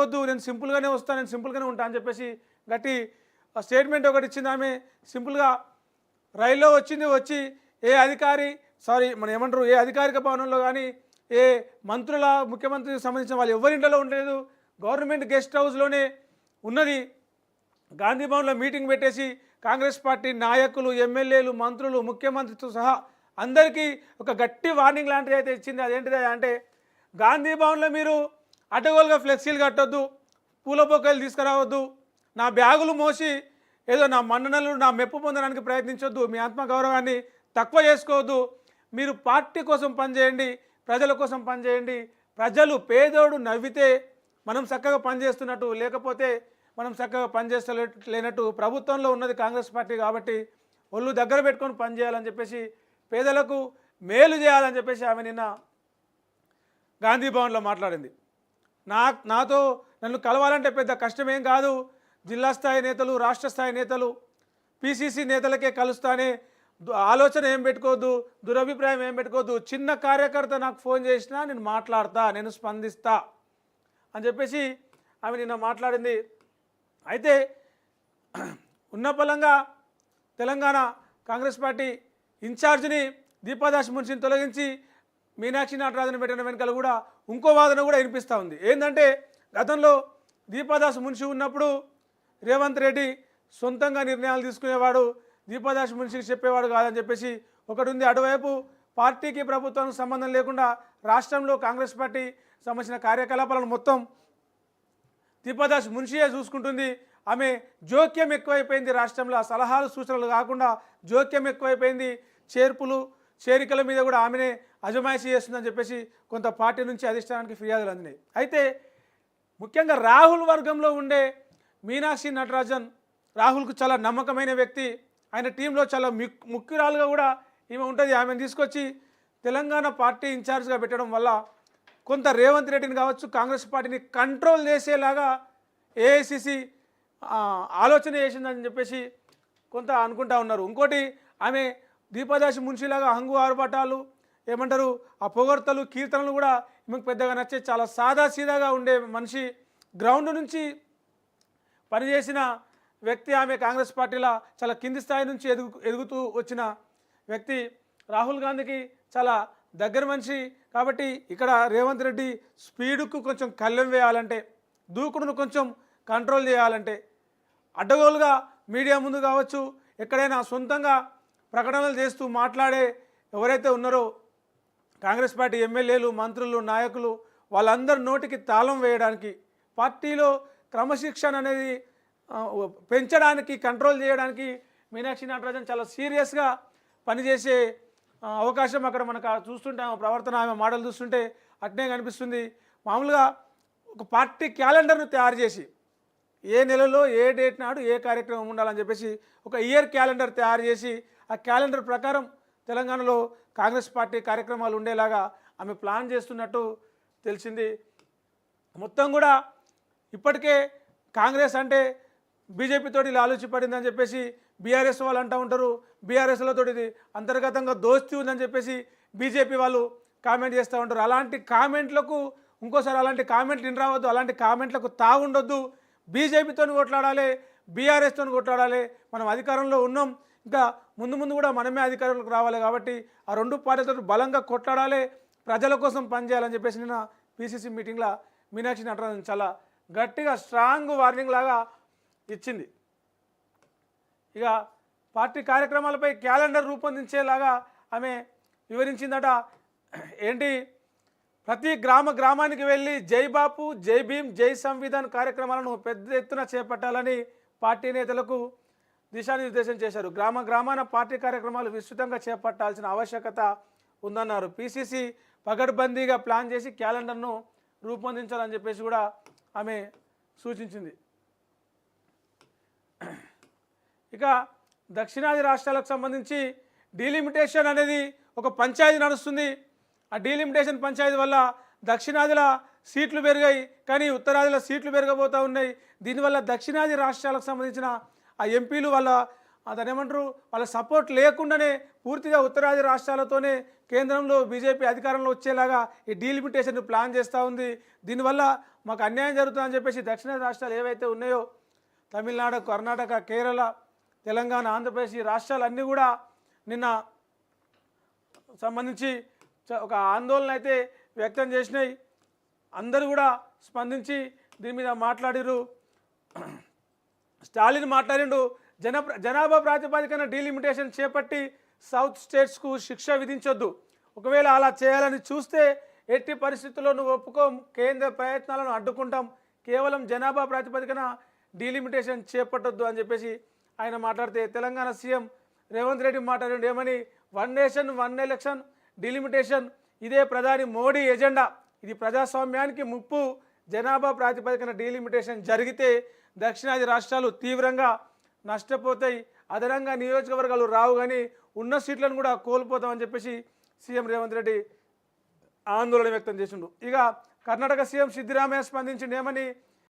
వద్దు, నేను సింపుల్గానే వస్తాను, నేను సింపుల్గానే ఉంటాను అని చెప్పేసి గట్టి స్టేట్మెంట్ ఒకటి ఇచ్చింది ఆమె. సింపుల్గా రైల్లో వచ్చి ఏ అధికారి మన ఏమంటారు ఏ అధికారిక భవనంలో కానీ ఏ మంత్రుల ముఖ్యమంత్రికి సంబంధించిన వాళ్ళు ఎవరింట్లో ఉండలేదు, గవర్నమెంట్ గెస్ట్ హౌస్లోనే ఉన్నది. గాంధీ భవన్లో మీటింగ్ పెట్టేసి కాంగ్రెస్ పార్టీ నాయకులు, ఎమ్మెల్యేలు, మంత్రులు, ముఖ్యమంత్రితో సహా అందరికీ ఒక గట్టి వార్నింగ్ లాంటిది అయితే ఇచ్చింది. అదేంటిది అంటే గాంధీ భవన్లో మీరు అడ్డగోలుగా ఫ్లెక్సీలు కట్టొద్దు, పూల బొక్కలు తీసుకురావద్దు, నా బ్యాగులు మోసి ఏదో నా మన్ననలు నా మెప్పు పొందడానికి ప్రయత్నించొద్దు, మీ ఆత్మగౌరవాన్ని తక్కువ చేసుకోవద్దు, మీరు పార్టీ కోసం పనిచేయండి, ప్రజల కోసం పనిచేయండి. ప్రజలు పేదోడు నవ్వితే మనం చక్కగా పనిచేస్తున్నట్టు, లేకపోతే మనం చక్కగా పనిచేస్తలేనట్టు. ప్రభుత్వంలో ఉన్నది కాంగ్రెస్ పార్టీ కాబట్టి ఒళ్ళు దగ్గర పెట్టుకొని పనిచేయాలని చెప్పేసి, పేదలకు మేలు చేయాలని చెప్పేసి ఆమె నిన్న గాంధీ భవన్లో మాట్లాడింది. నాతో నన్ను కలవాలంటే పెద్ద కష్టమేం కాదు, జిల్లా స్థాయి నేతలు, రాష్ట్ర స్థాయి నేతలు, పిసిసి నేతలకే కలుస్తానే, ఆలోచన ఏం పెట్టుకోవద్దు, దురభిప్రాయం ఏం పెట్టుకోవద్దు, చిన్న కార్యకర్త నాకు ఫోన్ చేసినా నేను మాట్లాడతా, నేను స్పందిస్తా అని చెప్పేసి ఆమె నిన్న మాట్లాడింది. అయితే ఉన్న పలంగా తెలంగాణ కాంగ్రెస్ పార్టీ ఇన్ఛార్జిని దీపాదాస్ మున్షిని తొలగించి మీనాక్షి నటరాజన్ పెట్టిన వెనుకలు కూడా ఇంకో వాదన కూడా వినిపిస్తూ ఉంది. ఏంటంటే గతంలో దీపాదాస్ మున్షి ఉన్నప్పుడు రేవంత్ రెడ్డి సొంతంగా నిర్ణయాలు తీసుకునేవాడు, దీపాదాస్ మున్షికి చెప్పేవాడు కాదని చెప్పేసి ఒకటి ఉంది. అటువైపు పార్టీకి ప్రభుత్వానికి సంబంధం లేకుండా రాష్ట్రంలో కాంగ్రెస్ పార్టీ సంబంధించిన కార్యకలాపాలను మొత్తం దీపాదాస్ మున్షియే చూసుకుంటుంది. ఆమె జోక్యం ఎక్కువైపోయింది, రాష్ట్రంలో సలహాలు సూచనలు కాకుండా జోక్యం ఎక్కువైపోయింది, చేరికల మీద కూడా ఆమెనే అజమాయిషీ చేస్తుందని చెప్పేసి కొంత పార్టీ నుంచి అధిష్టానానికి ఫిర్యాదులు అందినాయి. అయితే ముఖ్యంగా రాహుల్ వర్గంలో ఉండే మీనాక్షి నటరాజన్ రాహుల్కు చాలా నమ్మకమైన వ్యక్తి, ఆయన టీంలో చాలా ముఖ్యురాలుగా కూడా ఈమె ఉంటుంది. ఆమెను తీసుకొచ్చి తెలంగాణ పార్టీ ఇన్ఛార్జ్గా పెట్టడం వల్ల కొంత రేవంత్ రెడ్డిని కావచ్చు, కాంగ్రెస్ పార్టీని కంట్రోల్ చేసేలాగా ఏఐసిసి ఆలోచన చేసిందని చెప్పేసి కొంత అనుకుంటా ఉన్నారు. ఇంకోటి ఆమె దీపాదాసి మున్షిలాగా హంగు ఆర్భాటాలు ఏమంటారు ఆ పొగడ్తలు కీర్తనలు కూడా ఈమెకు పెద్దగా నచ్చే, చాలా సాదాసీదాగా ఉండే మనిషి, గ్రౌండ్ నుంచి పనిచేసిన వ్యక్తి ఆమె. కాంగ్రెస్ పార్టీలో చాలా కింది స్థాయి నుంచి ఎదుగుతూ వచ్చిన వ్యక్తి. రాహుల్ గాంధీకి చాలా దగ్గర మనిషి కాబట్టి ఇక్కడ రేవంత్ రెడ్డి స్పీడుకు కొంచెం కళ్ళెం వేయాలంటే, దూకుడును కొంచెం కంట్రోల్ చేయాలంటే, అడ్డగోలుగా మీడియా ముందు కావచ్చు ఎక్కడైనా సొంతంగా ప్రకటనలు చేస్తూ మాట్లాడే ఎవరైతే ఉన్నారో కాంగ్రెస్ పార్టీ ఎమ్మెల్యేలు, మంత్రులు, నాయకులు, వాళ్ళందరి నోటికి తాళం వేయడానికి, పార్టీలో క్రమశిక్షణ అనేది పెంచడానికి, కంట్రోల్ చేయడానికి మీనాక్షి నటరాజన్ చాలా సీరియస్గా పనిచేసే అవకాశం అక్కడ మనకు చూస్తుంటే ఆమె ప్రవర్తన, ఆమె మాటలు చూస్తుంటే అట్నే కనిపిస్తుంది. మామూలుగా ఒక పార్టీ క్యాలెండర్ను తయారు చేసి ఏ నెలలో ఏ డేట్ నాడు ఏ కార్యక్రమం ఉండాలని చెప్పేసి ఒక ఇయర్ క్యాలెండర్ తయారు చేసి ఆ క్యాలెండర్ ప్రకారం తెలంగాణలో కాంగ్రెస్ పార్టీ కార్యక్రమాలు ఉండేలాగా ఆమె ప్లాన్ చేస్తున్నట్టు తెలిసింది. మొత్తం కూడా ఇప్పటికే కాంగ్రెస్ అంటే బీజేపీతోటి లాలూచి పడిందని చెప్పేసి బీఆర్ఎస్ వాళ్ళు అంటూ ఉంటారు, బీఆర్ఎస్లతో ఇది అంతర్గతంగా దోస్తీ ఉందని చెప్పేసి బీజేపీ వాళ్ళు కామెంట్ చేస్తూ ఉంటారు. అలాంటి కామెంట్లకు ఇంకోసారి అలాంటి కామెంట్లు విని రావద్దు, అలాంటి కామెంట్లకు తాగుండొద్దు. బీజేపీతో కొట్లాడాలి, బీఆర్ఎస్తో కొట్లాడాలి. మనం అధికారంలో ఉన్నాం, ఇంకా ముందు కూడా మనమే అధికారంలోకి రావాలి కాబట్టి ఆ రెండు పార్టీలతో బలంగా కొట్లాడాలి, ప్రజల కోసం పనిచేయాలని చెప్పేసి నిన్న పీసీసీ మీటింగ్లో మీనాక్షి నటరాజన్ చాలా గట్టిగా స్ట్రాంగ్ వార్నింగ్ లాగా ఇచ్చింది. ఇక పార్టీ కార్యక్రమాలపై క్యాలెండర్ రూపొందించేలాగా ఆమె వివరించిందట. ఏంటి, ప్రతి గ్రామానికి వెళ్ళి జై బాపు, జై భీమ్, జై సంవిధాన్ కార్యక్రమాలను పెద్ద ఎత్తున చేపట్టాలని పార్టీ నేతలకు దిశానిర్దేశం చేశారు. గ్రామాన పార్టీ కార్యక్రమాలు విస్తృతంగా చేపట్టాల్సిన ఆవశ్యకత ఉందన్నారు. పీసీసీ పగడ్బందీగా ప్లాన్ చేసి క్యాలెండర్ను రూపొందించాలని చెప్పేసి కూడా ఆమె సూచించింది. ఇక దక్షిణాది రాష్ట్రాలకు సంబంధించి డీలిమిటేషన్ అనేది ఒక పంచాయతీ నడుస్తుంది. ఆ డీలిమిటేషన్ పంచాయతీ వల్ల దక్షిణాదిలో సీట్లు పెరిగాయి, కానీ ఉత్తరాదిలో సీట్లు పెరగబోతూ ఉన్నాయి. దీనివల్ల దక్షిణాది రాష్ట్రాలకు సంబంధించిన ఆ ఎంపీలు వాళ్ళ దాని ఏమంటారు వాళ్ళ సపోర్ట్ లేకుండానే పూర్తిగా ఉత్తరాది రాష్ట్రాలతోనే కేంద్రంలో బీజేపీ అధికారంలో వచ్చేలాగా ఈ డీలిమిటేషన్ ప్లాన్ చేస్తూ ఉంది. దీనివల్ల మాకు అన్యాయం జరుగుతుందని చెప్పేసి దక్షిణ రాష్ట్రాలు ఏవైతే ఉన్నాయో తమిళనాడు, కర్ణాటక, కేరళ, తెలంగాణ, ఆంధ్రప్రదేశ్ ఈ రాష్ట్రాలన్నీ కూడా నిన్న సంబంధించి ఒక ఆందోళన అయితే వ్యక్తం చేసినాయి. అందరూ కూడా స్పందించి దీని మీద మాట్లాడిరు. స్టాలిన్ మాట్లాడిండు, జనాభా ప్రాతిపదికన డీలిమిటేషన్ చేపట్టి సౌత్ స్టేట్స్కు శిక్ష విధించొద్దు. ఒకవేళ అలా చేయాలని చూస్తే ఎట్టి పరిస్థితుల్లో నువ్వు ఒప్పుకోం, కేంద్ర ప్రయత్నాలను అడ్డుకుంటాం, కేవలం జనాభా ప్రాతిపదికన డీలిమిటేషన్ చేపట్టొద్దు అని చెప్పేసి ఆయన మాట్లాడితే, తెలంగాణ సీఎం రేవంత్ రెడ్డి మాట్లాడిండు ఏమని, 1 నేషన్ 1 ఎలక్షన్ డీలిమిటేషన్ ఇదే ప్రధాని మోడీ ఎజెండా, ఇది ప్రజాస్వామ్యానికి ముప్పు, జనాభా ప్రాతిపదికన డీలిమిటేషన్ జరిగితే దక్షిణాది రాష్ట్రాలు తీవ్రంగా నష్టపోతాయి, అదనంగా నియోజకవర్గాలు రావు కానీ ఉన్న సీట్లను కూడా కోల్పోతామని చెప్పేసి సీఎం రేవంత్ రెడ్డి ఆందోళన వ్యక్తం చేసిండు. ఇక కర్ణాటక సీఎం సిద్దిరామయ్య స్పందించిండు ఏమని,